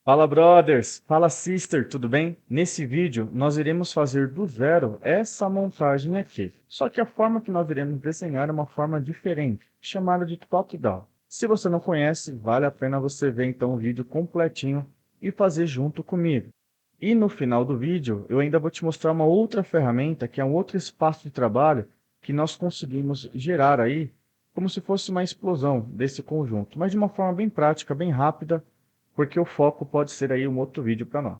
Fala brothers, fala sister, tudo bem? Nesse vídeo nós iremos fazer do zero essa montagem aqui. Só que a forma que nós iremos desenhar é uma forma diferente, chamada de top-down. Se você não conhece, vale a pena você ver então o vídeo completinho e fazer junto comigo. E no final do vídeo eu ainda vou te mostrar uma outra ferramenta, que é um outro espaço de trabalho que nós conseguimos gerar aí, como se fosse uma explosão desse conjunto, mas de uma forma bem prática, bem rápida, porque o foco pode ser aí um outro vídeo para nós.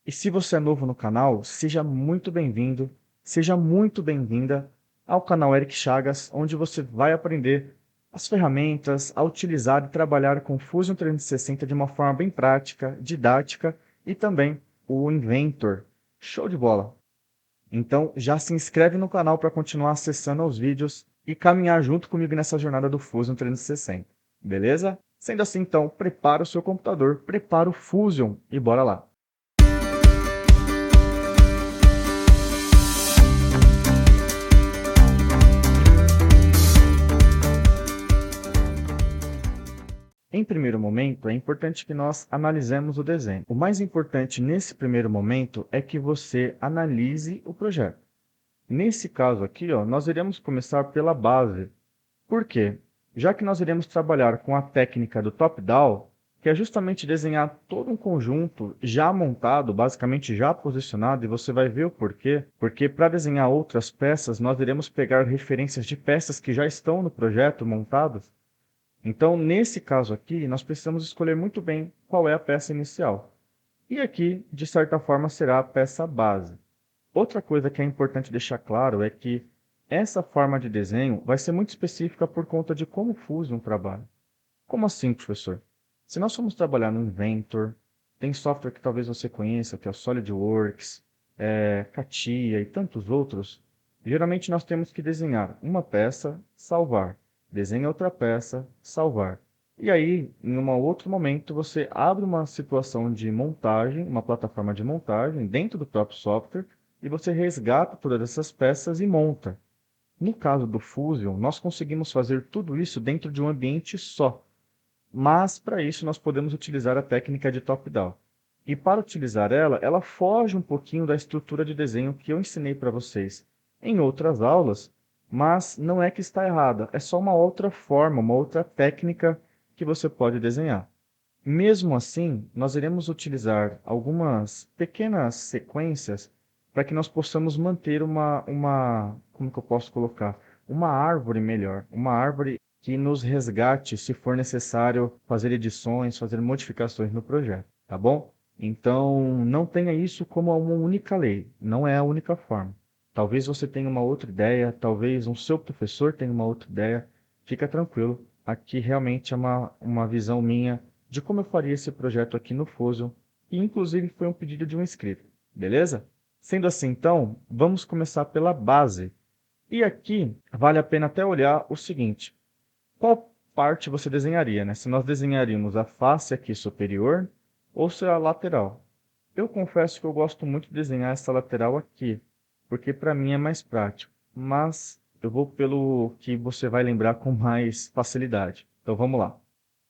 E se você é novo no canal, seja muito bem-vindo, seja muito bem-vinda ao canal Eric Chagas, onde você vai aprender as ferramentas a utilizar e trabalhar com Fusion 360 de uma forma bem prática, didática e também o Inventor. Show de bola! Então já se inscreve no canal para continuar acessando os vídeos e caminhar junto comigo nessa jornada do Fusion 360, beleza? Sendo assim, então, prepara o seu computador, prepara o Fusion e bora lá! Em primeiro momento, é importante que nós analisemos o desenho. O mais importante nesse primeiro momento é que você analise o projeto. Nesse caso aqui, ó, nós iremos começar pela base. Por quê? Já que nós iremos trabalhar com a técnica do top-down, que é justamente desenhar todo um conjunto já montado, basicamente já posicionado, e você vai ver o porquê. Porque para desenhar outras peças, nós iremos pegar referências de peças que já estão no projeto montadas. Então, nesse caso aqui, nós precisamos escolher muito bem qual é a peça inicial. E aqui, de certa forma, será a peça base. Outra coisa que é importante deixar claro é que essa forma de desenho vai ser muito específica por conta de como o Fusion trabalha. Como assim, professor? Se nós formos trabalhar no Inventor, tem software que talvez você conheça, que é o SolidWorks, CATIA e tantos outros, geralmente nós temos que desenhar uma peça, salvar. Desenha outra peça, salvar. E aí, em um outro momento, você abre uma situação de montagem, uma plataforma de montagem dentro do próprio software, e você resgata todas essas peças e monta. No caso do Fusion, nós conseguimos fazer tudo isso dentro de um ambiente só. Mas, para isso, nós podemos utilizar a técnica de top-down. E para utilizar ela, ela foge um pouquinho da estrutura de desenho que eu ensinei para vocês em outras aulas, mas não é que está errada, é só uma outra forma, uma outra técnica que você pode desenhar. Mesmo assim, nós iremos utilizar algumas pequenas sequências para que nós possamos manter como que eu posso colocar? Uma árvore melhor, uma árvore que nos resgate se for necessário fazer edições, fazer modificações no projeto, tá bom? Então, não tenha isso como uma única lei, não é a única forma. Talvez você tenha uma outra ideia, talvez um seu professor tenha uma outra ideia, fica tranquilo, aqui realmente é uma visão minha de como eu faria esse projeto aqui no Fusion, e inclusive foi um pedido de um inscrito, beleza? Sendo assim, então, vamos começar pela base. E aqui vale a pena até olhar o seguinte, qual parte você desenharia, né? Se nós desenharíamos a face aqui superior ou se a lateral. Eu confesso que eu gosto muito de desenhar essa lateral aqui, porque para mim é mais prático, mas eu vou pelo que você vai lembrar com mais facilidade. Então vamos lá.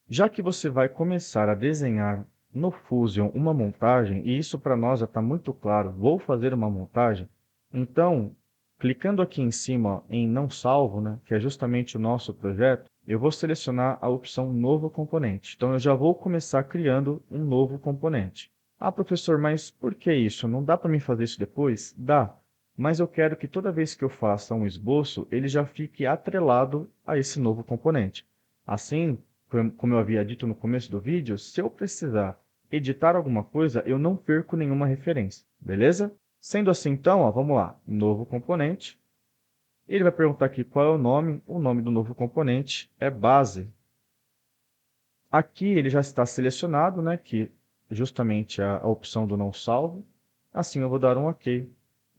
Já que você vai começar a desenhar no Fusion uma montagem, e isso para nós já está muito claro, vou fazer uma montagem, então, clicando aqui em cima em não salvo, né, que é justamente o nosso projeto, eu vou selecionar a opção novo componente. Então, eu já vou começar criando um novo componente. Ah, professor, mas por que isso? Não dá para mim fazer isso depois? Dá, mas eu quero que toda vez que eu faça um esboço, ele já fique atrelado a esse novo componente. Assim, como eu havia dito no começo do vídeo, se eu precisar editar alguma coisa, eu não perco nenhuma referência, beleza? Sendo assim, então, ó, vamos lá, novo componente. Ele vai perguntar aqui qual é o nome do novo componente é base. Aqui ele já está selecionado, né, que justamente a opção do não salvo. Assim eu vou dar um OK.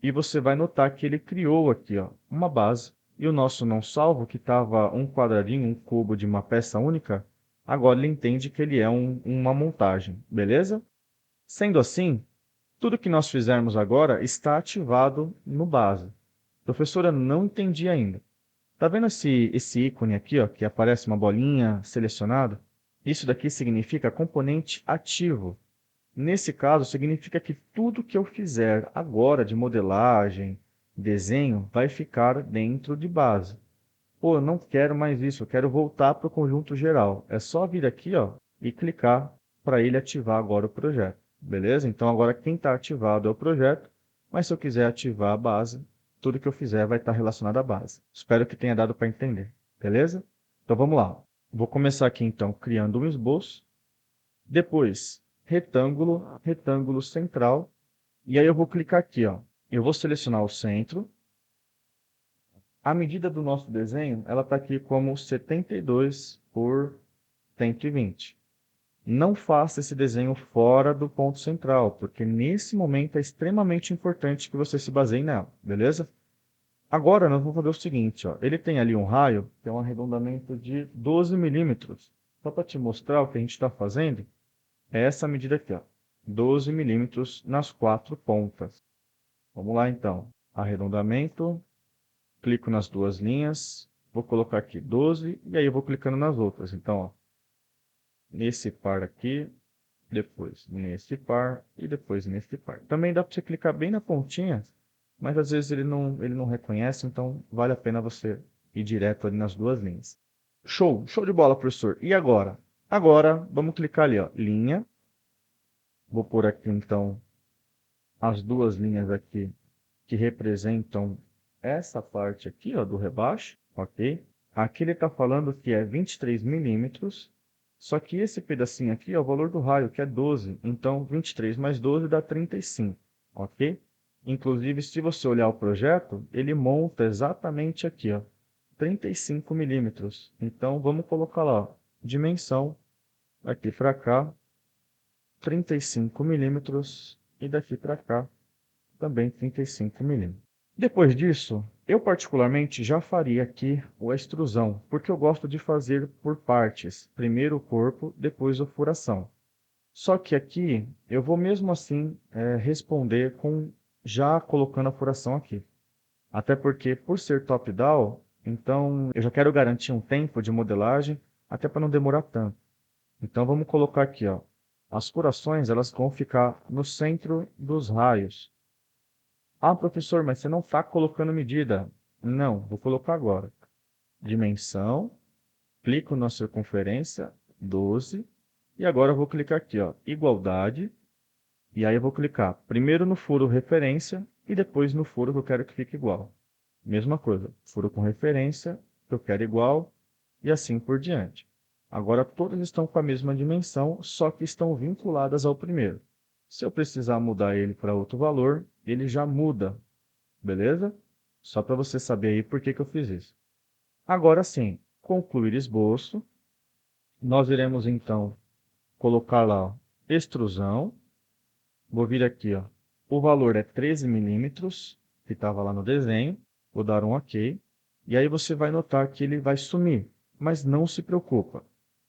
E você vai notar que ele criou aqui, ó, uma base. E o nosso não salvo, que estava um quadradinho, um cubo de uma peça única, agora ele entende que ele é uma montagem, beleza? Sendo assim, tudo que nós fizermos agora está ativado no base. Professora, não entendi ainda. Tá vendo esse ícone aqui, ó, que aparece uma bolinha selecionada? Isso daqui significa componente ativo. Nesse caso, significa que tudo que eu fizer agora de modelagem, desenho, vai ficar dentro de base. Pô, eu não quero mais isso, eu quero voltar para o conjunto geral. É só vir aqui, ó, e clicar para ele ativar agora o projeto. Beleza? Então agora quem está ativado é o projeto, mas se eu quiser ativar a base, tudo que eu fizer vai estar relacionado à base. Espero que tenha dado para entender. Beleza? Então vamos lá. Vou começar aqui então criando um esboço. Depois, retângulo, retângulo central. E aí eu vou clicar aqui, ó. Eu vou selecionar o centro. A medida do nosso desenho, ela está aqui como 72 por 120. Não faça esse desenho fora do ponto central, porque nesse momento é extremamente importante que você se baseie nela, beleza? Agora nós vamos fazer o seguinte, ó. Ele tem ali um raio, que é um arredondamento de 12 milímetros. Só para te mostrar o que a gente está fazendo, é essa medida aqui, ó. 12 milímetros nas quatro pontas. Vamos lá então. Arredondamento. Clico nas duas linhas, vou colocar aqui 12 e aí eu vou clicando nas outras. Então, ó, nesse par aqui, depois nesse par e depois nesse par. Também dá para você clicar bem na pontinha, mas às vezes ele não reconhece, então vale a pena você ir direto ali nas duas linhas. Show, show de bola, professor. E agora? Agora, vamos clicar ali, ó, linha. Vou pôr aqui então as duas linhas aqui que representam essa parte aqui, ó, do rebaixo, ok? Aqui ele está falando que é 23 milímetros, só que esse pedacinho aqui é o valor do raio, que é 12. Então, 23 mais 12 dá 35, ok? Inclusive, se você olhar o projeto, ele monta exatamente aqui, ó, 35 milímetros. Então, vamos colocar lá, ó, dimensão, aqui para cá, 35 milímetros, e daqui para cá, também 35 milímetros. Depois disso, eu particularmente já faria aqui a extrusão, porque eu gosto de fazer por partes. Primeiro o corpo, depois a furação. Só que aqui, eu vou mesmo assim responder com já colocando a furação aqui. Até porque, por ser top-down, então eu já quero garantir um tempo de modelagem, até para não demorar tanto. Então vamos colocar aqui, ó. As furações elas vão ficar no centro dos raios. Ah, professor, mas você não está colocando medida. Não, vou colocar agora. Dimensão, clico na circunferência, 12. E agora eu vou clicar aqui, ó, igualdade. E aí eu vou clicar primeiro no furo referência e depois no furo que eu quero que fique igual. Mesma coisa, furo com referência, que eu quero igual, e assim por diante. Agora todas estão com a mesma dimensão, só que estão vinculadas ao primeiro. Se eu precisar mudar ele para outro valor, ele já muda. Beleza? Só para você saber aí por que que eu fiz isso. Agora sim, concluir esboço. Nós iremos então colocar lá, ó, extrusão. Vou vir aqui, ó. O valor é 13 milímetros, que estava lá no desenho. Vou dar um OK. E aí você vai notar que ele vai sumir. Mas não se preocupa.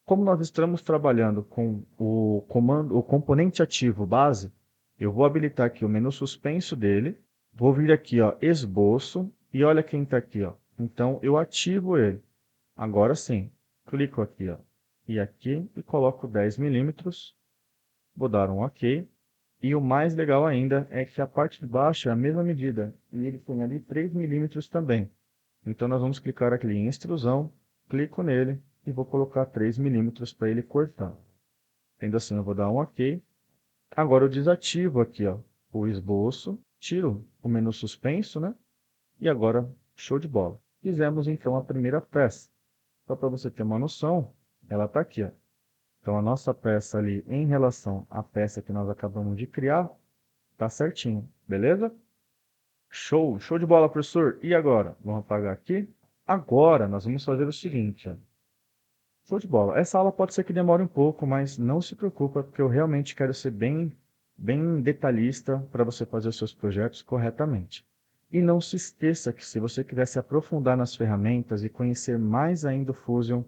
Como nós estamos trabalhando com o comando, o componente ativo base, eu vou habilitar aqui o menu suspenso dele. Vou vir aqui, ó, esboço, e olha quem está aqui, ó. Então, eu ativo ele. Agora sim, clico aqui, ó, e coloco 10 milímetros. Vou dar um OK. E o mais legal ainda é que a parte de baixo é a mesma medida. E ele tem ali 3 milímetros também. Então, nós vamos clicar aqui em extrusão, clico nele e vou colocar 3 milímetros para ele cortar. Sendo assim, eu vou dar um OK. Agora eu desativo aqui, ó, o esboço, tiro o menu suspenso, né? E agora, show de bola. Fizemos então a primeira peça. Só para você ter uma noção, ela está aqui, ó. Então a nossa peça ali em relação à peça que nós acabamos de criar, está certinho, beleza? Show, show de bola, professor. E agora? Vamos apagar aqui. Agora nós vamos fazer o seguinte, ó. Show de bola. Essa aula pode ser que demore um pouco, mas não se preocupa, porque eu realmente quero ser bem detalhista para você fazer os seus projetos corretamente. E não se esqueça que se você quiser se aprofundar nas ferramentas e conhecer mais ainda o Fusion,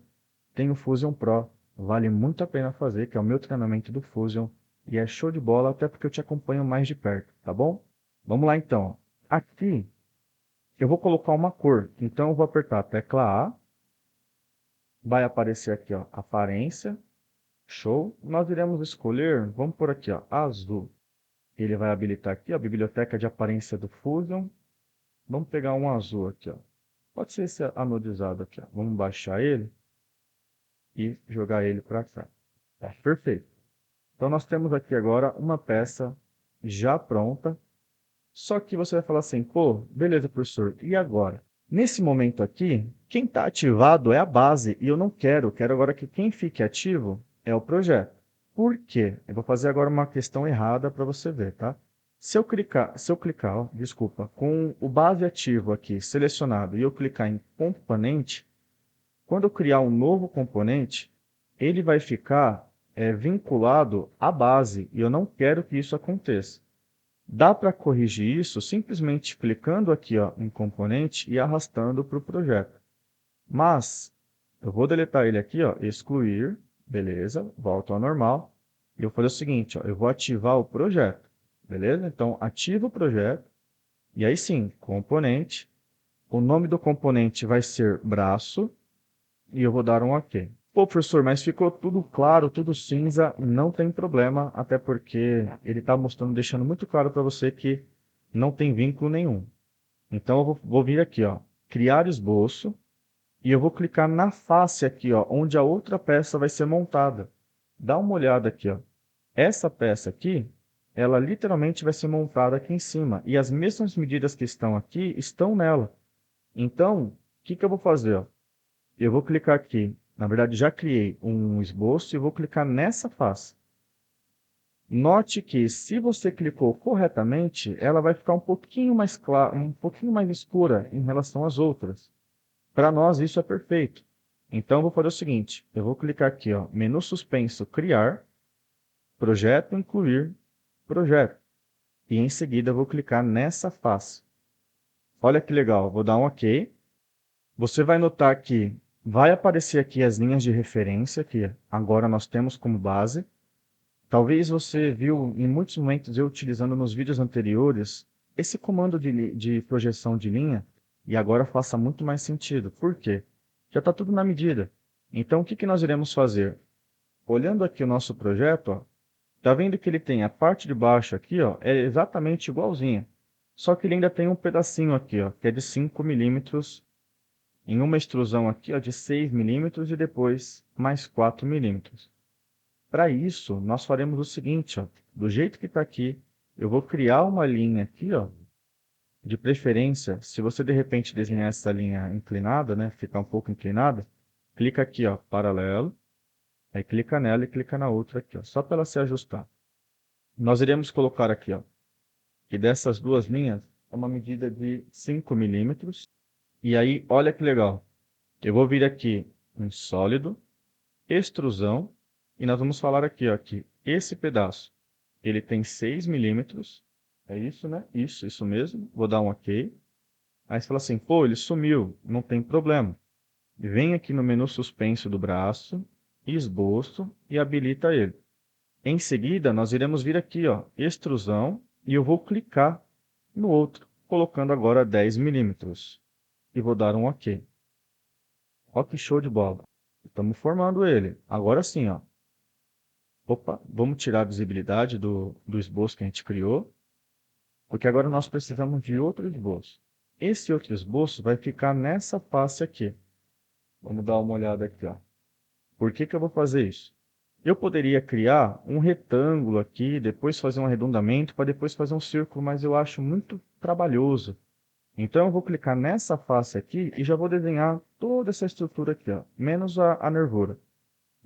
tem o Fusion Pro. Vale muito a pena fazer, que é o meu treinamento do Fusion. E é show de bola, até porque eu te acompanho mais de perto, tá bom? Vamos lá então. Aqui eu vou colocar uma cor. Então eu vou apertar a tecla A. Vai aparecer aqui, ó, aparência. Show. Nós iremos escolher, vamos por aqui, ó, azul. Ele vai habilitar aqui, ó, a biblioteca de aparência do Fusion. Vamos pegar um azul aqui, ó. Pode ser esse anodizado aqui, ó. Vamos baixar ele e jogar ele para cá. Perfeito. Então nós temos aqui agora uma peça já pronta. Só que você vai falar assim, pô, beleza, professor, e agora? Nesse momento aqui, quem está ativado é a base e eu não quero. Quero agora que quem fique ativo é o projeto. Por quê? Eu vou fazer agora uma questão errada para você ver, tá? Se eu clicar, ó, desculpa, com o base ativo aqui selecionado e eu clicar em componente, quando eu criar um novo componente, ele vai ficar vinculado à base e eu não quero que isso aconteça. Dá para corrigir isso simplesmente clicando aqui ó, em componente e arrastando para o projeto. Mas eu vou deletar ele aqui, ó, excluir, beleza, volto ao normal. E eu vou fazer o seguinte, ó, eu vou ativar o projeto, beleza? Então, ativa o projeto e aí sim, componente. O nome do componente vai ser braço e eu vou dar um OK. Pô, professor, mas ficou tudo claro, tudo cinza, não tem problema, até porque ele está mostrando, deixando muito claro para você que não tem vínculo nenhum. Então eu vou vir aqui, ó, criar esboço, e eu vou clicar na face aqui, ó, onde a outra peça vai ser montada. Dá uma olhada aqui, ó. Essa peça aqui, ela literalmente vai ser montada aqui em cima, e as mesmas medidas que estão aqui estão nela. Então, o que que eu vou fazer, ó? Eu vou clicar aqui, na verdade já criei um esboço e vou clicar nessa face. Note que se você clicou corretamente, ela vai ficar um pouquinho mais clara, um pouquinho mais escura em relação às outras. Para nós isso é perfeito. Então eu vou fazer o seguinte, eu vou clicar aqui, ó, menu suspenso, criar, projeto, incluir, projeto. E em seguida eu vou clicar nessa face. Olha que legal, vou dar um OK. Você vai notar que vai aparecer aqui as linhas de referência que agora nós temos como base. Talvez você viu em muitos momentos eu utilizando nos vídeos anteriores esse comando de projeção de linha e agora faça muito mais sentido. Por quê? Já está tudo na medida. Então, o que que nós iremos fazer? Olhando aqui o nosso projeto, ó, tá vendo que ele tem a parte de baixo aqui, ó, é exatamente igualzinha. Só que ele ainda tem um pedacinho aqui, ó, que é de 5 milímetros em uma extrusão aqui, ó, de 6 milímetros e depois mais 4 milímetros. Para isso, nós faremos o seguinte, ó, do jeito que está aqui, eu vou criar uma linha aqui, ó, de preferência, se você de repente desenhar essa linha inclinada, né, ficar um pouco inclinada, clica aqui, ó, paralelo, aí clica nela e clica na outra aqui, ó, só para ela se ajustar. Nós iremos colocar aqui, ó, que dessas duas linhas é uma medida de 5 milímetros, e aí, olha que legal, eu vou vir aqui em sólido, extrusão, e nós vamos falar aqui, ó, que esse pedaço, ele tem 6 milímetros, é isso, né? Isso mesmo, vou dar um OK. Aí você fala assim, pô, ele sumiu, não tem problema. Vem aqui no menu suspenso do braço, esboço e habilita ele. Em seguida, nós iremos vir aqui, ó, extrusão, e eu vou clicar no outro, colocando agora 10 milímetros. E vou dar um OK. Ó que show de bola. Estamos formando ele. Agora sim, ó. Opa, vamos tirar a visibilidade do esboço que a gente criou, porque agora nós precisamos de outro esboço. Esse outro esboço vai ficar nessa face aqui. Vamos dar uma olhada aqui, ó. Por que que eu vou fazer isso? Eu poderia criar um retângulo aqui, depois fazer um arredondamento, para depois fazer um círculo, mas eu acho muito trabalhoso. Então eu vou clicar nessa face aqui e já vou desenhar toda essa estrutura aqui, ó, menos a nervura.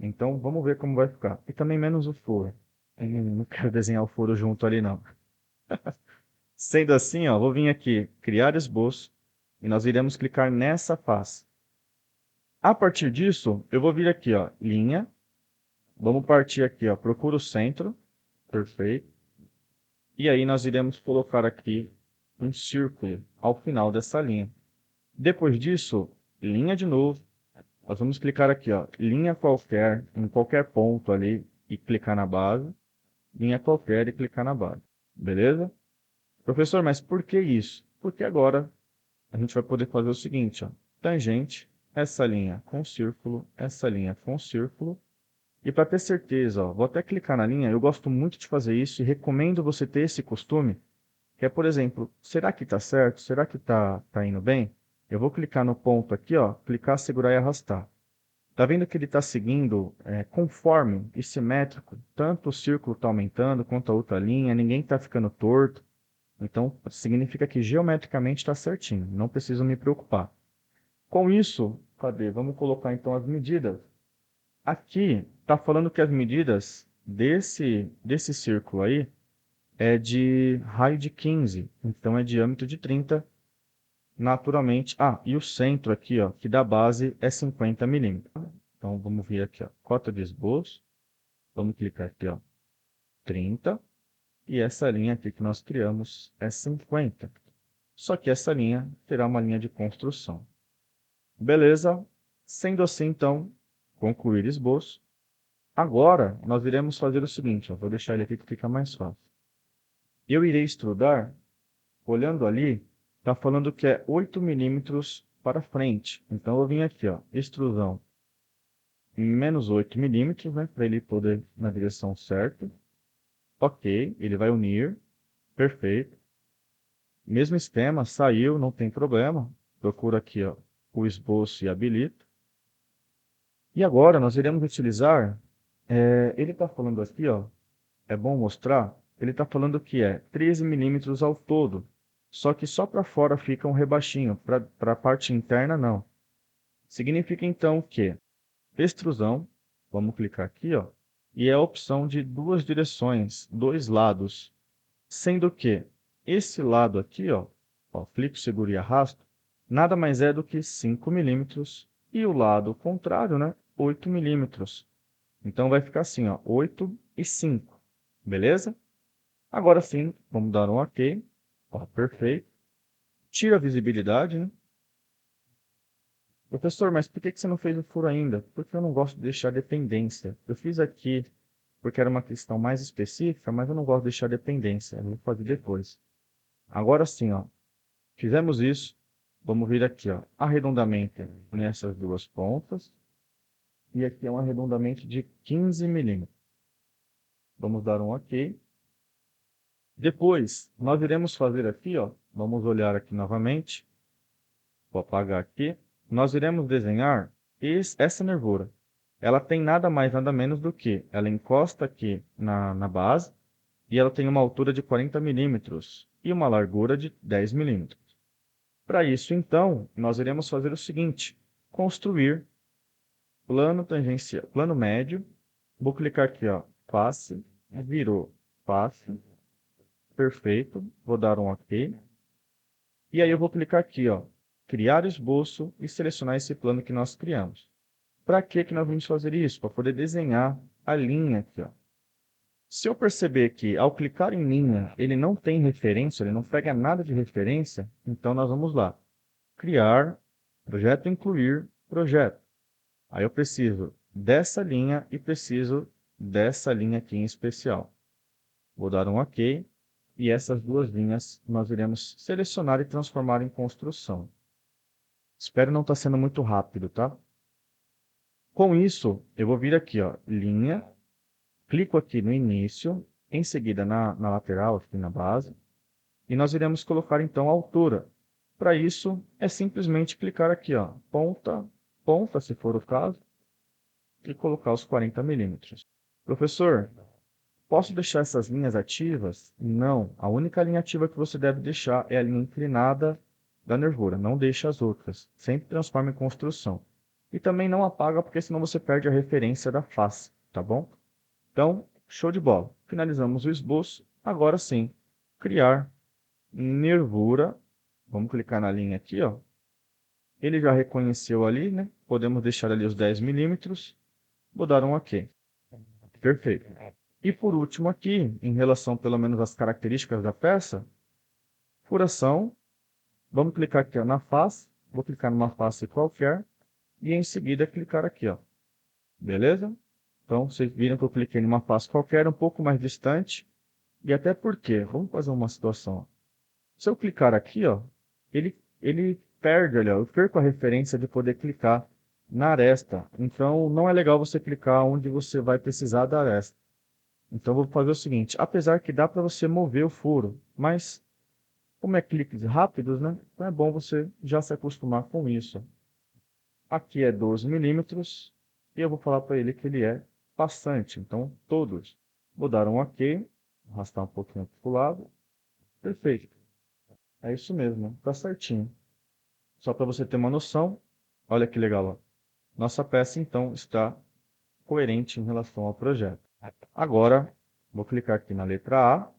Então vamos ver como vai ficar. E também menos o furo. Não quero desenhar o furo junto ali não. Sendo assim, ó, vou vir aqui, criar esboço, e nós iremos clicar nessa face. A partir disso, eu vou vir aqui, ó, linha, vamos partir aqui, ó, procura o centro, perfeito. E aí nós iremos colocar aqui um círculo ao final dessa linha. Depois disso, linha de novo, nós vamos clicar aqui, ó, linha qualquer, em qualquer ponto ali, e clicar na base, linha qualquer e clicar na base, beleza? Professor, mas por que isso? Porque agora a gente vai poder fazer o seguinte, ó, tangente, essa linha com círculo, E para ter certeza, ó, vou até clicar na linha, eu gosto muito de fazer isso e recomendo você ter esse costume, que é, por exemplo, será que está certo? Será que tá indo bem? Eu vou clicar no ponto aqui, ó, clicar, segurar e arrastar. Tá vendo que ele está seguindo conforme e simétrico? Tanto o círculo está aumentando quanto a outra linha, ninguém está ficando torto. Então, significa que geometricamente está certinho, não preciso me preocupar. Com isso, cadê? Vamos colocar então as medidas. Aqui está falando que as medidas desse círculo aí é de raio de 15, então é diâmetro de 30, naturalmente. Ah, e o centro aqui, ó, que da base é 50 milímetros. Então vamos vir aqui, ó, cota de esboço, vamos clicar aqui, ó, 30, e essa linha aqui que nós criamos é 50. Só que essa linha terá uma linha de construção. Beleza? Sendo assim, então, concluir esboço. Agora, nós iremos fazer o seguinte, ó, vou deixar ele aqui que fica mais fácil. Eu irei extrudar, olhando ali, está falando que é 8 milímetros para frente. Então, eu vim aqui, ó, extrusão menos 8 milímetros, né, para ele poder ir na direção certa. Ok, ele vai unir, perfeito. Mesmo esquema, saiu, não tem problema. Procuro aqui, ó, o esboço e habilito. E agora nós iremos utilizar, ele está falando aqui, ó, é bom mostrar, ele está falando que é 13 milímetros ao todo, só que só para fora fica um rebaixinho, para a parte interna não. Significa então que extrusão, vamos clicar aqui, ó, e é a opção de duas direções, dois lados, sendo que esse lado aqui, ó, clico, seguro e arrasto, nada mais é do que 5 milímetros e o lado contrário, né, 8 milímetros. Então vai ficar assim, ó, 8 e 5, beleza? Agora sim, vamos dar um OK. Ó, perfeito. Tira a visibilidade, né? Professor, mas por que você não fez o furo ainda? Porque eu não gosto de deixar dependência. Eu fiz aqui porque era uma questão mais específica, mas eu não gosto de deixar dependência. Eu vou fazer depois. Agora sim, ó, fizemos isso. Vamos vir aqui, ó, arredondamento nessas duas pontas. E aqui é um arredondamento de 15 milímetros. Vamos dar um OK. Depois, nós iremos fazer aqui, ó, vamos olhar aqui novamente. Vou apagar aqui. Nós iremos desenhar essa nervura. Ela tem nada mais, nada menos do que, ela encosta aqui na base e ela tem uma altura de 40 milímetros e uma largura de 10 milímetros. Para isso, então, nós iremos fazer o seguinte, construir plano tangencial, plano médio. Vou clicar aqui, ó, face, virou face, perfeito. Vou dar um OK. E aí eu vou clicar aqui, ó, criar esboço e selecionar esse plano que nós criamos. Para que nós vamos fazer isso? Para poder desenhar a linha aqui, ó. Se eu perceber que ao clicar em linha ele não tem referência, ele não pega nada de referência, então nós vamos lá. Criar, projeto incluir, projeto. Aí eu preciso dessa linha e preciso dessa linha aqui em especial. Vou dar um OK. E essas duas linhas nós iremos selecionar e transformar em construção. Espero não estar sendo muito rápido, tá? Com isso, eu vou vir aqui, ó, linha, clico aqui no início, em seguida na lateral, aqui na base, e nós iremos colocar então a altura. Para isso, é simplesmente clicar aqui, ó, ponta, ponta, se for o caso, e colocar os 40 milímetros. Professor, posso deixar essas linhas ativas? Não. A única linha ativa que você deve deixar é a linha inclinada da nervura. Não deixe as outras. Sempre transforma em construção. E também não apaga, porque senão você perde a referência da face, tá bom? Então, show de bola. Finalizamos o esboço. Agora sim, criar nervura. Vamos clicar na linha aqui, ó. Ele já reconheceu ali, né? Podemos deixar ali os 10 milímetros. Vou dar um OK. Perfeito. E por último aqui, em relação pelo menos às características da peça, furação, vamos clicar aqui ó, na face, vou clicar numa face qualquer, e em seguida clicar aqui, ó. Beleza? Então, vocês viram que eu cliquei numa face qualquer, um pouco mais distante, e até porque, vamos fazer uma situação. Se eu clicar aqui, ó, ele perde, olha, eu perco a referência de poder clicar na aresta. Então, não é legal você clicar onde você vai precisar da aresta. Então, eu vou fazer o seguinte, apesar que dá para você mover o furo, mas como é cliques rápidos, né? Então é bom você já se acostumar com isso. Aqui é 12 milímetros e eu vou falar para ele que ele é passante. Então, todos. Vou dar um OK, arrastar um pouquinho para o lado. Perfeito. É isso mesmo, tá certinho. Só para você ter uma noção, olha que legal, ó. Nossa peça, então, está coerente em relação ao projeto. Agora, vou clicar aqui na letra A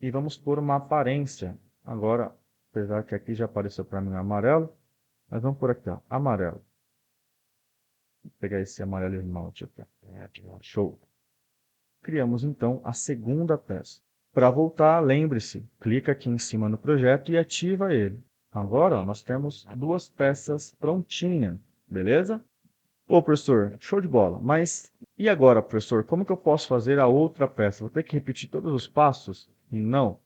e vamos pôr uma aparência. Agora, apesar que aqui já apareceu para mim amarelo, mas vamos por aqui, ó, amarelo. Vou pegar esse amarelo esmalte aqui. Show. Criamos, então, a segunda peça. Para voltar, lembre-se, clica aqui em cima no projeto e ativa ele. Agora, ó, nós temos duas peças prontinhas, beleza? Ô, professor, show de bola. Mas e agora, professor, como que eu posso fazer a outra peça? Vou ter que repetir todos os passos? Não.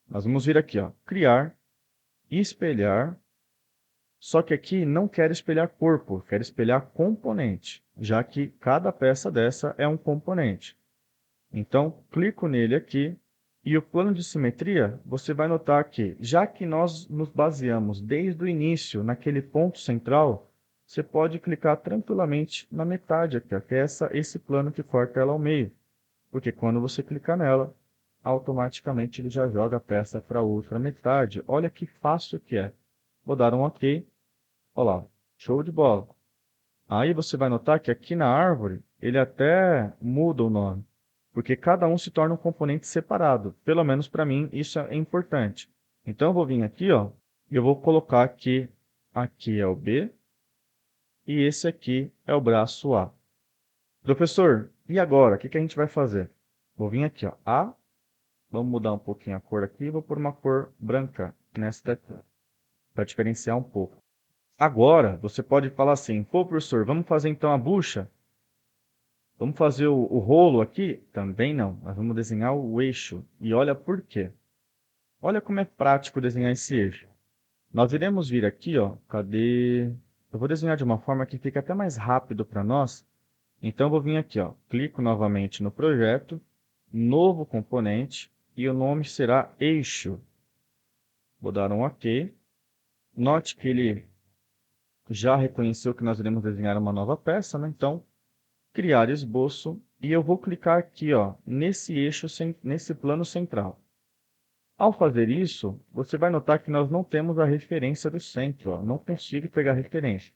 Nós vamos vir aqui, ó, criar, espelhar. Só que aqui não quero espelhar corpo, quero espelhar componente, já que cada peça dessa é um componente. Então, clico nele aqui e o plano de simetria, você vai notar que, já que nós nos baseamos desde o início naquele ponto central, você pode clicar tranquilamente na metade aqui, ó, que é esse plano que corta ela ao meio. Porque quando você clicar nela, automaticamente ele já joga a peça para a outra metade. Olha que fácil que é. Vou dar um OK. Olha lá, show de bola. Aí você vai notar que aqui na árvore, ele até muda o nome, porque cada um se torna um componente separado. Pelo menos para mim, isso é importante. Então, eu vou vir aqui, ó, e eu vou colocar que aqui é o B e esse aqui é o braço A. Professor, e agora? O que que a gente vai fazer? Vou vir aqui, ó, A, vamos mudar um pouquinho a cor aqui, vou pôr uma cor branca nessa daqui, para diferenciar um pouco. Agora, você pode falar assim, pô, professor, vamos fazer então a bucha? Vamos fazer o rolo aqui? Também não. Nós vamos desenhar o eixo. E olha por quê. Olha como é prático desenhar esse eixo. Nós iremos vir aqui, ó. Cadê? Eu vou desenhar de uma forma que fica até mais rápido para nós. Então, eu vou vir aqui, ó. Clico novamente no projeto, novo componente, e o nome será eixo. Vou dar um OK. Note que ele já reconheceu que nós iremos desenhar uma nova peça, né? Então, criar esboço e eu vou clicar aqui, ó, nesse eixo, nesse plano central. Ao fazer isso, você vai notar que nós não temos a referência do centro, ó, não consigo pegar referência.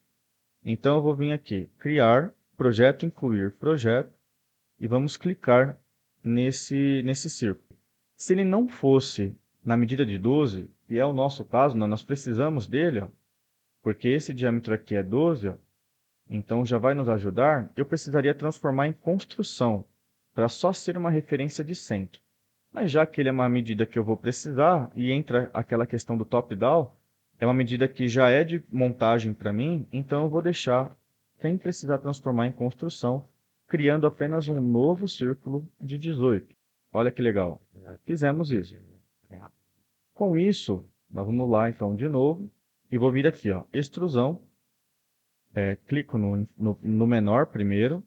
Então eu vou vir aqui, criar, projeto, incluir projeto e vamos clicar nesse círculo. Se ele não fosse na medida de 12, e é o nosso caso, nós precisamos dele, ó, porque esse diâmetro aqui é 12, ó, então já vai nos ajudar, eu precisaria transformar em construção, para só ser uma referência de centro. Mas já que ele é uma medida que eu vou precisar, e entra aquela questão do top-down, é uma medida que já é de montagem para mim, então eu vou deixar sem precisar transformar em construção, criando apenas um novo círculo de 18. Olha que legal. Fizemos isso. Com isso, nós vamos lá então de novo, e vou vir aqui, ó, extrusão, clico no menor primeiro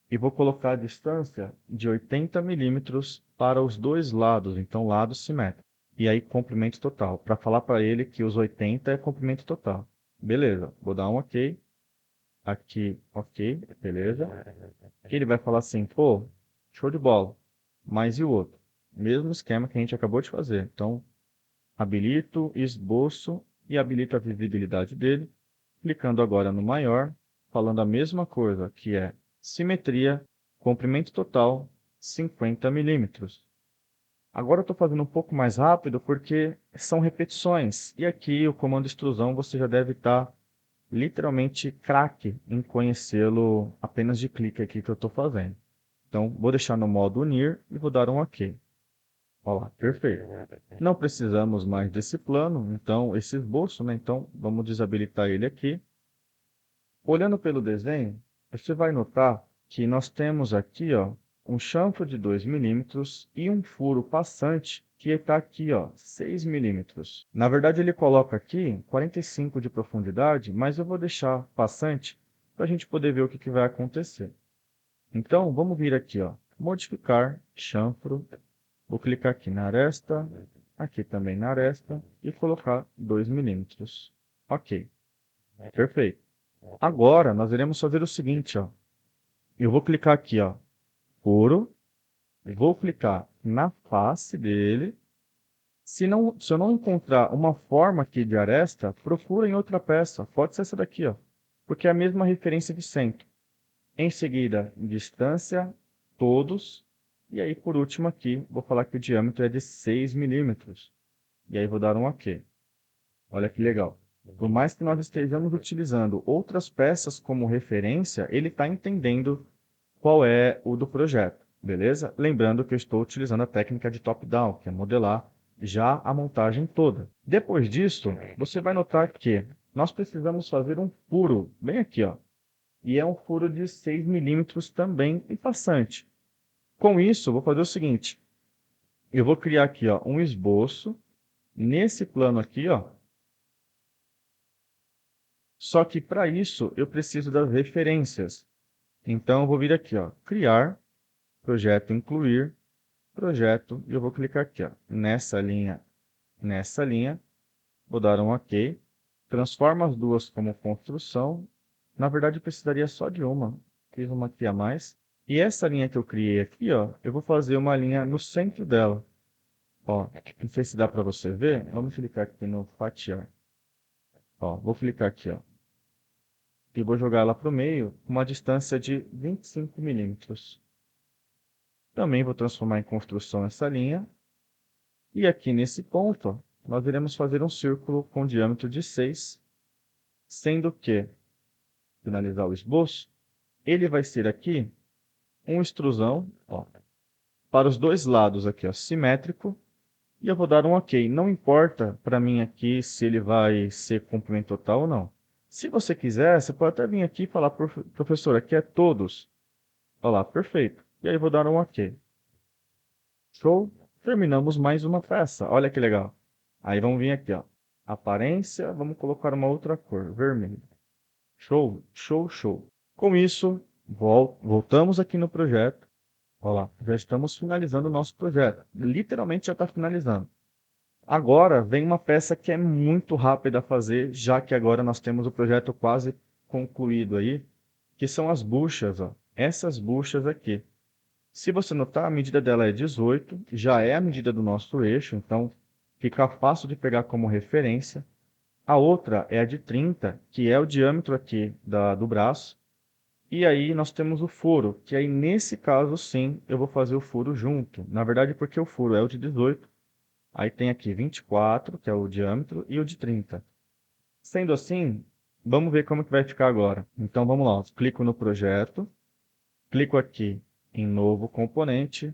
e vou colocar a distância de 80 milímetros para os dois lados, então lados simétricos. E aí comprimento total, para falar para ele que os 80 é comprimento total. Beleza, vou dar um OK. Aqui, OK, beleza. Aqui ele vai falar assim, pô, show de bola. Mas e o outro? Mesmo esquema que a gente acabou de fazer. Então, habilito, esboço e habilito a visibilidade dele. Clicando agora no maior, falando a mesma coisa, que é simetria, comprimento total, 50 milímetros. Agora eu estou fazendo um pouco mais rápido porque são repetições. E aqui o comando extrusão você já deve estar literalmente craque em conhecê-lo apenas de clique aqui que eu estou fazendo. Então vou deixar no modo unir e vou dar um OK. Olha lá, perfeito. Não precisamos mais desse plano, então esse esboço, né? Então vamos desabilitar ele aqui. Olhando pelo desenho, você vai notar que nós temos aqui, ó, um chanfro de 2 milímetros e um furo passante que está aqui, ó, 6 milímetros. Na verdade, ele coloca aqui 45 de profundidade, mas eu vou deixar passante para a gente poder ver o que vai acontecer. Então, vamos vir aqui, ó, modificar chanfro. Vou clicar aqui na aresta, aqui também na aresta e colocar 2 milímetros. Ok, perfeito. Agora, nós iremos fazer o seguinte, ó. Eu vou clicar aqui, ó, furo, vou clicar na face dele. Se eu não encontrar uma forma aqui de aresta, procura em outra peça. Pode ser essa daqui, ó, porque é a mesma referência de centro. Em seguida, distância, todos. E aí, por último aqui, vou falar que o diâmetro é de 6 milímetros. E aí vou dar um OK. Olha que legal. Por mais que nós estejamos utilizando outras peças como referência, ele está entendendo qual é o do projeto, beleza? Lembrando que eu estou utilizando a técnica de top-down, que é modelar já a montagem toda. Depois disso, você vai notar que nós precisamos fazer um furo bem aqui, ó. E é um furo de 6 milímetros também e passante. Com isso, eu vou fazer o seguinte. Eu vou criar aqui, ó, um esboço nesse plano aqui, ó. Só que para isso eu preciso das referências. Então eu vou vir aqui, ó, criar, projeto incluir, projeto, e eu vou clicar aqui, ó, nessa linha, vou dar um OK. Transforma as duas como construção. Na verdade, eu precisaria só de uma. Fiz uma aqui a mais. E essa linha que eu criei aqui, ó, eu vou fazer uma linha no centro dela. Ó, não sei se dá para você ver. Vamos clicar aqui no fatiar. Ó, vou clicar aqui, ó. E vou jogar ela para o meio com uma distância de 25 milímetros. Também vou transformar em construção essa linha. E aqui nesse ponto, ó, nós iremos fazer um círculo com diâmetro de 6, sendo que, finalizar o esboço, ele vai ser aqui um extrusão, ó, para os dois lados aqui, ó, simétrico. E eu vou dar um OK. Não importa para mim aqui se ele vai ser comprimento total ou não. Se você quiser, você pode até vir aqui e falar, professor, aqui é todos. Olha lá, perfeito. E aí eu vou dar um OK. Show. Terminamos mais uma peça. Olha que legal. Aí vamos vir aqui, ó. Aparência, vamos colocar uma outra cor, vermelho. Show, show, show. Com isso, voltamos aqui no projeto. Olha lá, já estamos finalizando o nosso projeto. Literalmente já está finalizando. Agora vem uma peça que é muito rápida a fazer, já que agora nós temos o projeto quase concluído aí, que são as buchas, ó. Essas buchas aqui. Se você notar, a medida dela é 18, já é a medida do nosso eixo, então fica fácil de pegar como referência. A outra é a de 30, que é o diâmetro aqui do braço. E aí nós temos o furo, que aí nesse caso sim, eu vou fazer o furo junto. Na verdade, porque o furo é o de 18, aí tem aqui 24, que é o diâmetro, e o de 30. Sendo assim, vamos ver como que vai ficar agora. Então vamos lá, clico no projeto, clico aqui em novo componente,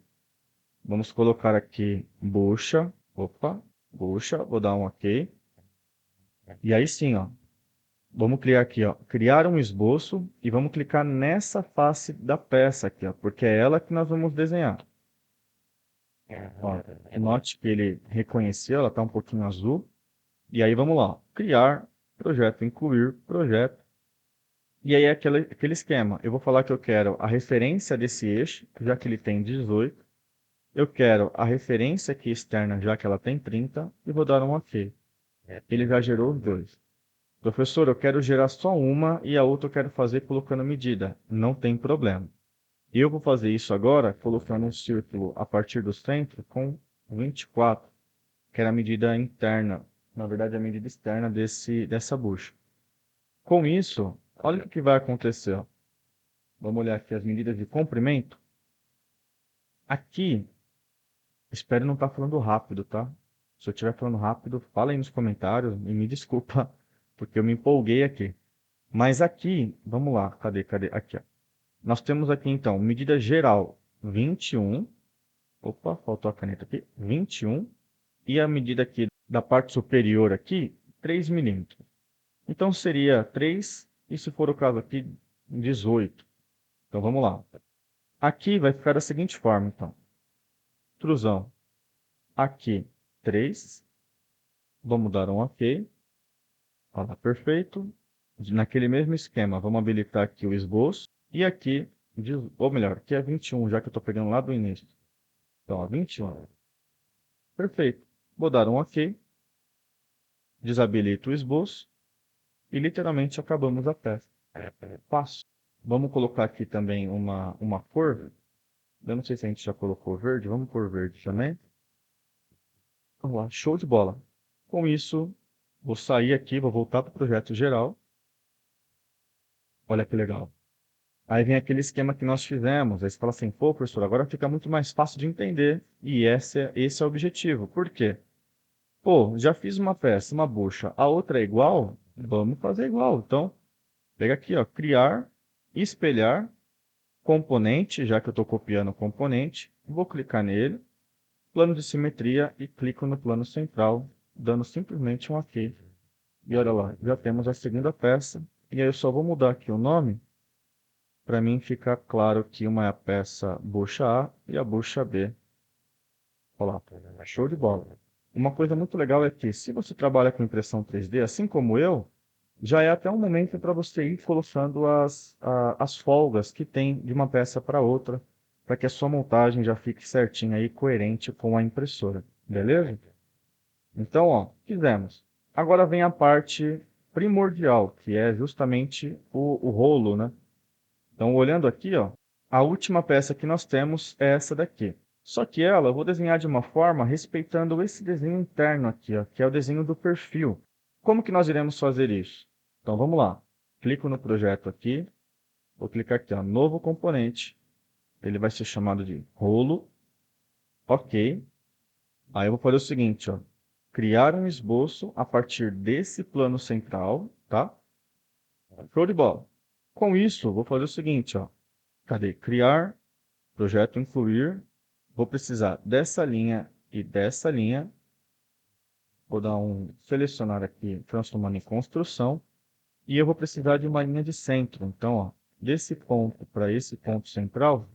vamos colocar aqui bucha, opa, bucha, vou dar um OK. E aí sim, ó, vamos criar aqui, ó, criar um esboço e vamos clicar nessa face da peça aqui, ó, porque é ela que nós vamos desenhar. Ó, note que ele reconheceu, ela está um pouquinho azul. E aí vamos lá, criar, projeto, incluir, projeto. E aí é aquele esquema. Eu vou falar que eu quero a referência desse eixo, já que ele tem 18. Eu quero a referência aqui externa, já que ela tem 30. E vou dar um OK. Ele já gerou os dois. Professor, eu quero gerar só uma e a outra eu quero fazer colocando medida. Não tem problema. Eu vou fazer isso agora colocando um círculo a partir do centro com 24, que era a medida interna. Na verdade, a medida externa dessa bucha. Com isso, olha o que vai acontecer. Ó. Vamos olhar aqui as medidas de comprimento. Aqui, espero não estar falando rápido, tá? Se eu estiver falando rápido, fala aí nos comentários e me desculpa, porque eu me empolguei aqui. Mas aqui, vamos lá, cadê? Aqui, ó. Nós temos aqui, então, medida geral 21. Opa, faltou a caneta aqui. 21. E a medida aqui da parte superior aqui, 3 milímetros. Então, seria 3, e se for o caso aqui, 18. Então, vamos lá. Aqui vai ficar da seguinte forma, então. Extrusão. Aqui, 3. Vamos dar um OK. Olha lá, perfeito. naquele mesmo esquema, vamos habilitar aqui o esboço. E aqui, ou melhor, aqui é 21, já que eu estou pegando lá do início. Então, ó, 21. Perfeito. Vou dar um OK. Desabilito o esboço. E literalmente acabamos a peça. Passo. Vamos colocar aqui também uma cor. Eu não sei se a gente já colocou verde. Vamos pôr verde também. Vamos lá. Show de bola. Com isso, vou sair aqui, vou voltar para o projeto geral. Olha que legal. Aí vem aquele esquema que nós fizemos. Aí você fala assim, pô, professor, agora fica muito mais fácil de entender. E esse é o objetivo. Por quê? Pô, já fiz uma peça, uma bucha. A outra é igual? Vamos fazer igual. Então, pega aqui, ó, criar, espelhar, componente, já que eu estou copiando o componente. Vou clicar nele, plano de simetria e clico no plano central, dando simplesmente um OK. E olha lá, já temos a segunda peça. E aí eu só vou mudar aqui o nome, para mim ficar claro que uma é a peça bucha A e a bucha B. Olha lá, show de bola. Uma coisa muito legal é que, se você trabalha com impressão 3D, assim como eu, já é até um momento para você ir colocando as folgas que tem de uma peça para outra, para que a sua montagem já fique certinha e coerente com a impressora. Beleza? Então, ó, fizemos. Agora vem a parte primordial, que é justamente o rolo, né? Então, olhando aqui, ó, a última peça que nós temos é essa daqui. Só que ela, eu vou desenhar de uma forma respeitando esse desenho interno aqui, ó, que é o desenho do perfil. Como que nós iremos fazer isso? Então, vamos lá. Clico no projeto aqui. Vou clicar aqui, ó, novo componente. Ele vai ser chamado de rolo. OK. Aí eu vou fazer o seguinte, ó. Criar um esboço a partir desse plano central, tá? Show de bola. Com isso, vou fazer o seguinte, ó. Cadê? Criar, projeto incluir. Vou precisar dessa linha e dessa linha. Vou dar um selecionar aqui, transformando em construção. E eu vou precisar de uma linha de centro. Então, ó, desse ponto para esse ponto central,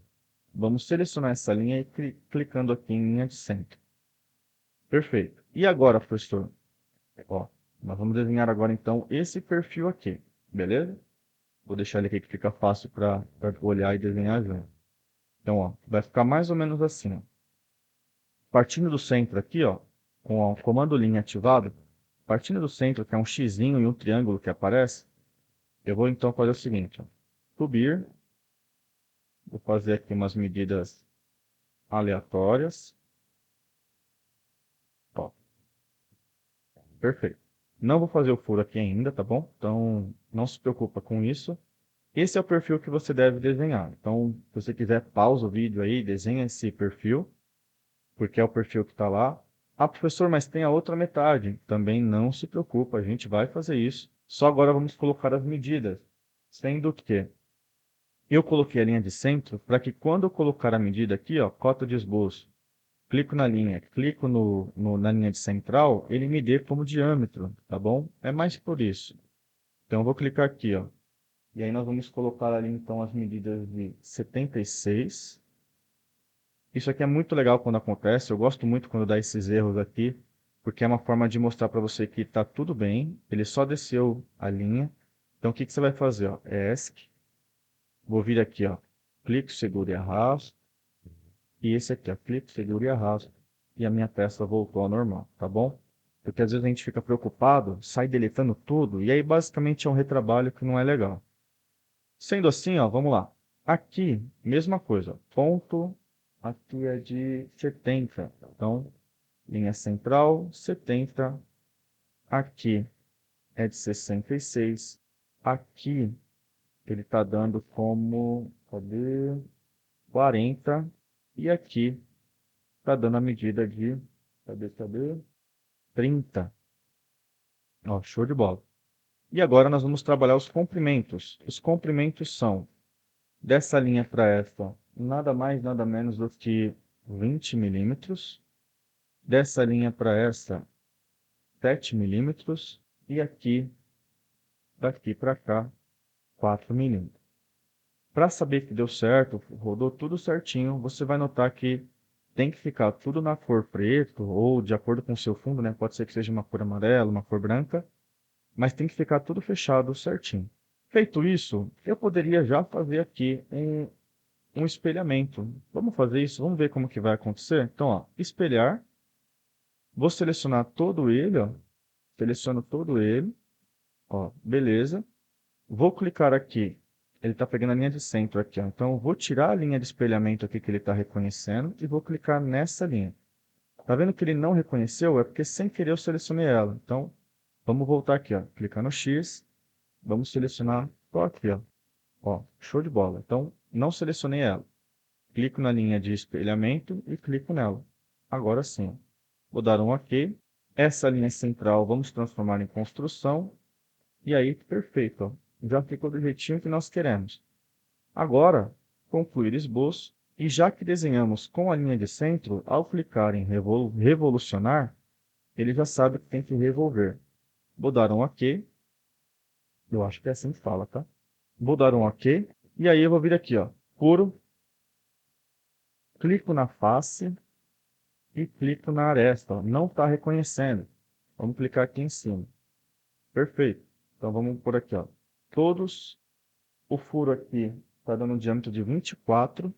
vamos selecionar essa linha e clicando aqui em linha de centro. Perfeito. E agora, professor? Ó, nós vamos desenhar agora então esse perfil aqui, beleza? Vou deixar ele aqui que fica fácil para olhar e desenhar junto. Então, ó, vai ficar mais ou menos assim, ó. Partindo do centro aqui, ó, com o comando linha ativado, partindo do centro, que é um xizinho e um triângulo que aparece, eu vou então fazer o seguinte, ó, subir, vou fazer aqui umas medidas aleatórias. Ó, perfeito. Não vou fazer o furo aqui ainda, tá bom? Então, não se preocupa com isso. Esse é o perfil que você deve desenhar. Então, se você quiser, pausa o vídeo aí, desenha esse perfil, porque é o perfil que está lá. Ah, professor, mas tem a outra metade. Também não se preocupa, a gente vai fazer isso. Só agora vamos colocar as medidas. Sendo que eu coloquei a linha de centro para que quando eu colocar a medida aqui, ó, cota de esboço, clico na linha, clico na linha de central, ele me dê como diâmetro, tá bom? É mais por isso. Então, eu vou clicar aqui, ó. E aí nós vamos colocar ali então as medidas de 76. Isso aqui é muito legal quando acontece. Eu gosto muito quando dá esses erros aqui, porque é uma forma de mostrar para você que está tudo bem. Ele só desceu a linha. Então o que você vai fazer? Ó? ESC. Vou vir aqui, ó. Clico, seguro e arrasto. E esse aqui, ó. Clico, seguro e arrasto. E a minha peça voltou ao normal, tá bom? Porque às vezes a gente fica preocupado, sai deletando tudo, e aí basicamente é um retrabalho que não é legal. Sendo assim, ó, vamos lá. Aqui, mesma coisa. Ponto, aqui é de 70. Então, linha central, 70. Aqui é de 66. Aqui, ele está dando como, cadê? 40. E aqui, está dando a medida de, cadê? 30. Ó, show de bola. E agora nós vamos trabalhar os comprimentos. Os comprimentos são dessa linha para esta, nada mais, nada menos do que 20 milímetros. Dessa linha para esta, 7 milímetros. E aqui, daqui para cá, 4 milímetros. Para saber que deu certo, rodou tudo certinho, você vai notar que tem que ficar tudo na cor preto, ou de acordo com o seu fundo, né? Pode ser que seja uma cor amarela, uma cor branca. mas tem que ficar tudo fechado certinho. Feito isso, eu poderia já fazer aqui um espelhamento. Vamos fazer isso, vamos ver como que vai acontecer? Então, ó, espelhar, vou selecionar todo ele, ó, seleciono todo ele, ó, beleza. Vou clicar aqui, ele está pegando a linha de centro aqui, ó. Então eu vou tirar a linha de espelhamento aqui que ele está reconhecendo e vou clicar nessa linha. Tá vendo que ele não reconheceu? É porque sem querer eu selecionei ela. Então, vamos voltar aqui, ó. Clicar no X, vamos selecionar só aqui, ó. Ó, show de bola. Então, não selecionei ela. Clico na linha de espelhamento e clico nela. Agora sim. Vou dar um OK. Essa linha central vamos transformar em construção. E aí, perfeito, ó. Já ficou do jeitinho que nós queremos. Agora, concluir esboço. E já que desenhamos com a linha de centro, ao clicar em revolucionar, ele já sabe que tem que revolver. Vou dar um OK. Eu acho que é assim que fala, tá? Vou dar um OK. E aí eu vou vir aqui, ó. Curo. Clico na face e clico na aresta. Ó. Não está reconhecendo. Vamos clicar aqui em cima. Perfeito. Então vamos por aqui, ó. Todos. O furo aqui está dando um diâmetro de 24.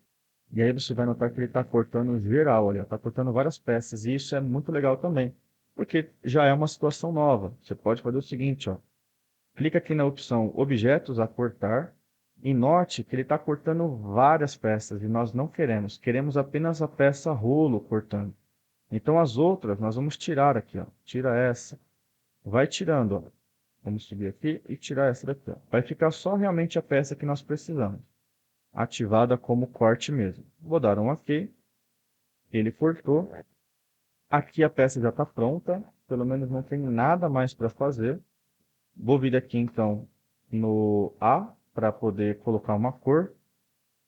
E aí você vai notar que ele está cortando geral, olha, está cortando várias peças. E isso é muito legal também, porque já é uma situação nova. Você pode fazer o seguinte, ó. Clica aqui na opção Objetos a cortar e note que ele está cortando várias peças e nós não queremos. Queremos apenas a peça rolo cortando. Então as outras nós vamos tirar aqui, ó. Tira essa. Vai tirando, ó. Vamos subir aqui e tirar essa daqui, ó. Vai ficar só realmente a peça que nós precisamos. Ativada como corte mesmo. Vou dar um OK. Ele cortou. Aqui a peça já está pronta. Pelo menos não tem nada mais para fazer. Vou vir aqui então no A para poder colocar uma cor.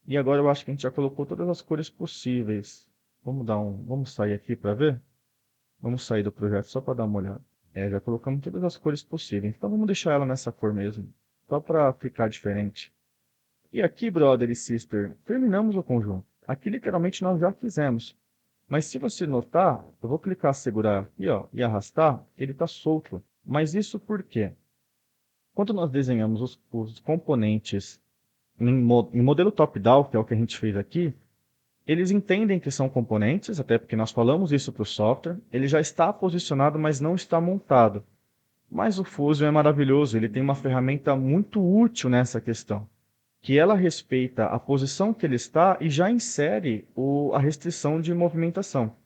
E agora eu acho que a gente já colocou todas as cores possíveis. Vamos sair aqui para ver? Vamos sair do projeto só para dar uma olhada. Já colocamos todas as cores possíveis. Então vamos deixar ela nessa cor mesmo. Só para ficar diferente. E aqui, brother e sister, terminamos o conjunto. Aqui literalmente nós já fizemos. Mas se você notar, eu vou clicar, segurar aqui, ó, e arrastar, ele está solto. Mas isso por quê? Quando nós desenhamos os componentes em modelo top-down, que é o que a gente fez aqui, eles entendem que são componentes, até porque nós falamos isso para o software. Ele já está posicionado, mas não está montado. Mas o Fusion é maravilhoso, ele tem uma ferramenta muito útil nessa questão, que ela respeita a posição que ele está e já insere a restrição de movimentação.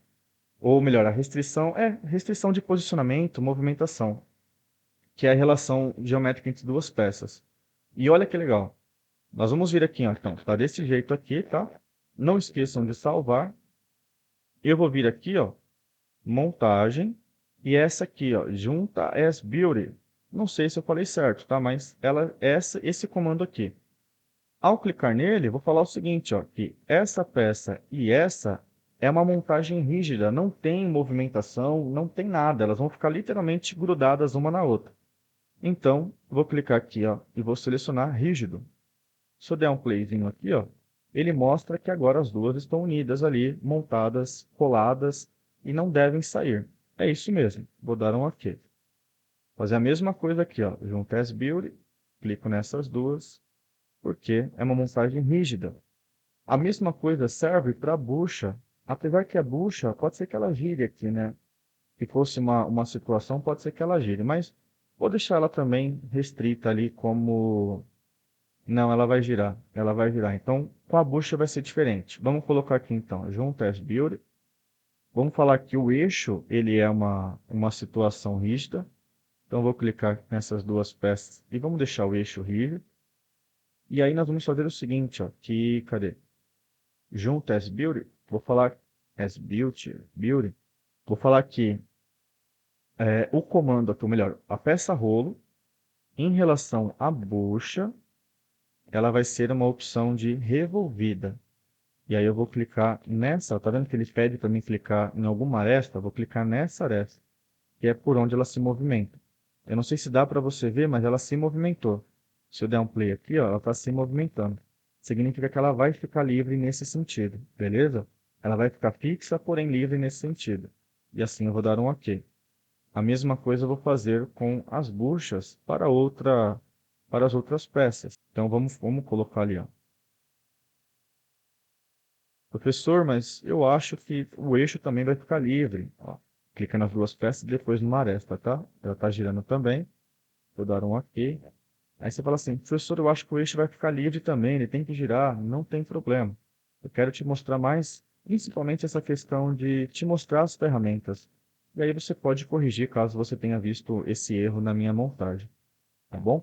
Ou melhor, restrição de posicionamento, movimentação, que é a relação geométrica entre duas peças. E olha que legal. Nós vamos vir aqui, ó, então, tá desse jeito aqui, tá? Não esqueçam de salvar. Eu vou vir aqui, ó, montagem, e essa aqui, ó, junta as beauty. Não sei se eu falei certo, tá? Mas esse comando aqui. Ao clicar nele, vou falar o seguinte, ó, que essa peça e essa é uma montagem rígida, não tem movimentação, não tem nada, elas vão ficar literalmente grudadas uma na outra. Então, vou clicar aqui, ó, e vou selecionar rígido. Se eu der um playzinho aqui, ó, ele mostra que agora as duas estão unidas ali, montadas, coladas e não devem sair. É isso mesmo. Vou dar um OK. Fazer a mesma coisa aqui, ó, junto as beauty, clico nessas duas, porque é uma montagem rígida. A mesma coisa serve para a bucha, apesar que a bucha pode ser que ela gire aqui, né? Se fosse uma situação, pode ser que ela gire, mas vou deixar ela também restrita ali como... Não, ela vai girar, ela vai girar. Então, com a bucha vai ser diferente. Vamos colocar aqui então, junto as build. Vamos falar que o eixo, ele é uma situação rígida. Então, vou clicar nessas duas peças e vamos deixar o eixo rígido. E aí nós vamos fazer o seguinte, ó, que, cadê? Junto as build, vou falar as build, vou falar que o comando aqui, ou melhor, a peça rolo, em relação à bucha, ela vai ser uma opção de revolvida. E aí eu vou clicar nessa, tá vendo que ele pede para mim clicar em alguma aresta? Eu vou clicar nessa aresta, que é por onde ela se movimenta. Eu não sei se dá para você ver, mas ela se movimentou. Se eu der um play aqui, ó, ela está se movimentando. Significa que ela vai ficar livre nesse sentido, beleza? Ela vai ficar fixa, porém livre nesse sentido. E assim eu vou dar um OK. A mesma coisa eu vou fazer com as buchas para as outras peças. Então vamos colocar ali, ó. Professor, mas eu acho que o eixo também vai ficar livre. Ó, clica nas duas peças e depois numa aresta, tá? Ela está girando também. Vou dar um OK. Aí você fala assim, professor, eu acho que o eixo vai ficar livre também, ele tem que girar. Não tem problema. Eu quero te mostrar mais, principalmente essa questão de te mostrar as ferramentas. E aí você pode corrigir caso você tenha visto esse erro na minha montagem, tá bom?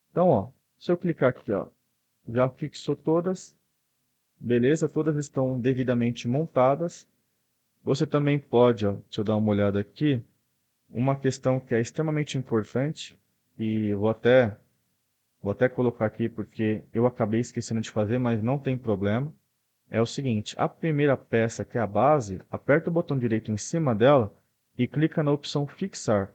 Então, ó, se eu clicar aqui, ó, já fixou todas, beleza? Todas estão devidamente montadas. Você também pode, ó, deixa eu dar uma olhada aqui, uma questão que é extremamente importante, e vou até colocar aqui porque eu acabei esquecendo de fazer, mas não tem problema. É o seguinte, a primeira peça, que é a base, aperta o botão direito em cima dela e clica na opção fixar,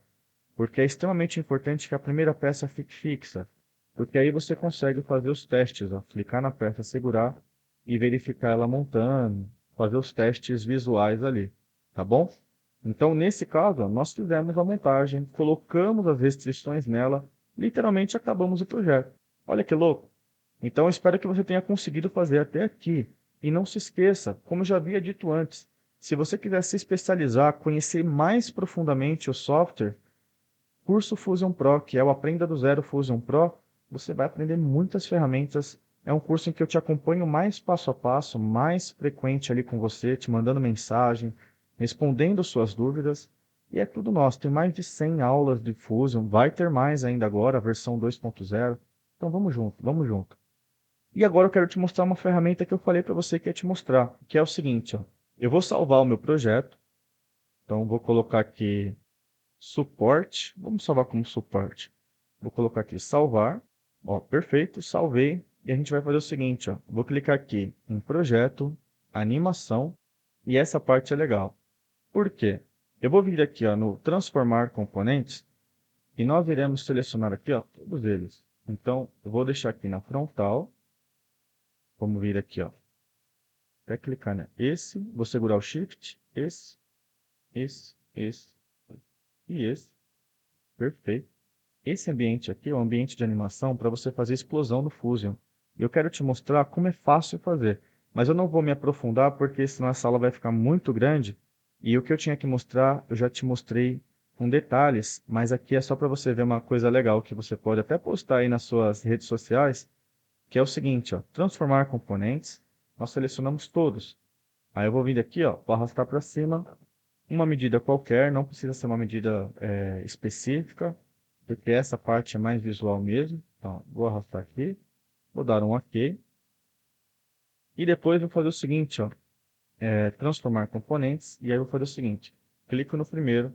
porque é extremamente importante que a primeira peça fique fixa, porque aí você consegue fazer os testes, ó, clicar na peça, segurar e verificar ela montando, fazer os testes visuais ali, tá bom? Então, nesse caso, ó, nós fizemos a montagem, colocamos as restrições nela, literalmente acabamos o projeto. Olha que louco! Então, eu espero que você tenha conseguido fazer até aqui. E não se esqueça, como eu já havia dito antes, se você quiser se especializar, conhecer mais profundamente o software, curso Fusion Pro, que é o Aprenda do Zero Fusion Pro, você vai aprender muitas ferramentas. É um curso em que eu te acompanho mais passo a passo, mais frequente ali com você, te mandando mensagem, respondendo suas dúvidas. E é tudo nosso. Tem mais de 100 aulas de Fusion. Vai ter mais ainda agora, a versão 2.0. Então vamos junto, vamos junto. E agora eu quero te mostrar uma ferramenta que eu falei para você que ia te mostrar, que é o seguinte, ó. Eu vou salvar o meu projeto. Então vou colocar aqui suporte, vamos salvar como suporte. Vou colocar aqui salvar, ó, perfeito, salvei. E a gente vai fazer o seguinte, ó, vou clicar aqui em projeto, animação, e essa parte é legal. Por quê? Eu vou vir aqui, ó, no transformar componentes, e nós iremos selecionar aqui, ó, todos eles. Então, eu vou deixar aqui na frontal, vamos vir aqui, ó, até clicar, né? Esse, vou segurar o Shift, esse e esse, perfeito. Esse ambiente aqui é um ambiente de animação para você fazer explosão no Fusion. Eu quero te mostrar como é fácil fazer, mas eu não vou me aprofundar porque senão essa aula vai ficar muito grande. E o que eu tinha que mostrar, eu já te mostrei com detalhes, mas aqui é só para você ver uma coisa legal que você pode até postar aí nas suas redes sociais, que é o seguinte, ó, transformar componentes, nós selecionamos todos. Aí eu vou vir aqui, ó, vou arrastar para cima, uma medida qualquer, não precisa ser uma medida específica, porque essa parte é mais visual mesmo. Então, vou arrastar aqui, vou dar um OK. E depois vou fazer o seguinte, ó, transformar componentes, e aí eu vou fazer o seguinte, clico no primeiro,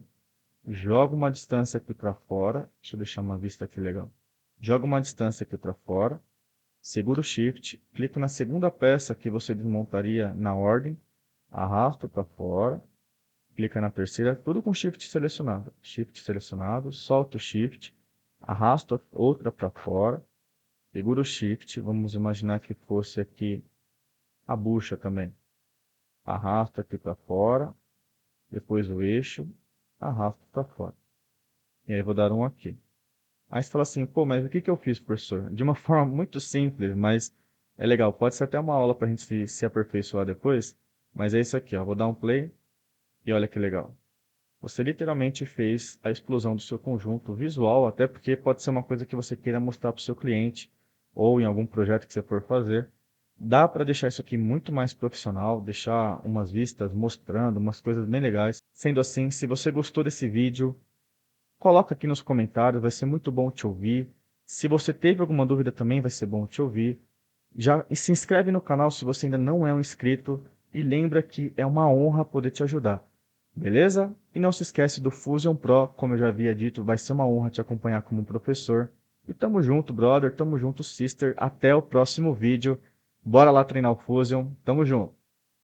jogo uma distância aqui para fora, deixa eu deixar uma vista aqui legal. Jogo uma distância aqui para fora, seguro o Shift, clico na segunda peça que você desmontaria na ordem, arrasto para fora, clica na terceira, tudo com Shift selecionado, solta o Shift, arrasta outra para fora, segura o Shift, vamos imaginar que fosse aqui a bucha também. Arrasta aqui para fora, depois o eixo, arrasta para fora. E aí vou dar um OK. Aí você fala assim, pô, mas o que que eu fiz, professor? De uma forma muito simples, mas é legal. Pode ser até uma aula para a gente se aperfeiçoar depois, mas é isso aqui, ó. Vou dar um play e olha que legal. Você literalmente fez a explosão do seu conjunto visual, até porque pode ser uma coisa que você queira mostrar para o seu cliente ou em algum projeto que você for fazer. Dá para deixar isso aqui muito mais profissional, deixar umas vistas mostrando umas coisas bem legais. Sendo assim, se você gostou desse vídeo, coloca aqui nos comentários, vai ser muito bom te ouvir. Se você teve alguma dúvida também, vai ser bom te ouvir. Já se inscreve no canal se você ainda não é um inscrito e lembra que é uma honra poder te ajudar. Beleza? E não se esquece do Fusion Pro, como eu já havia dito, vai ser uma honra te acompanhar como professor. E tamo junto, brother, tamo junto, sister. Até o próximo vídeo. Bora lá treinar o Fusion. Tamo junto.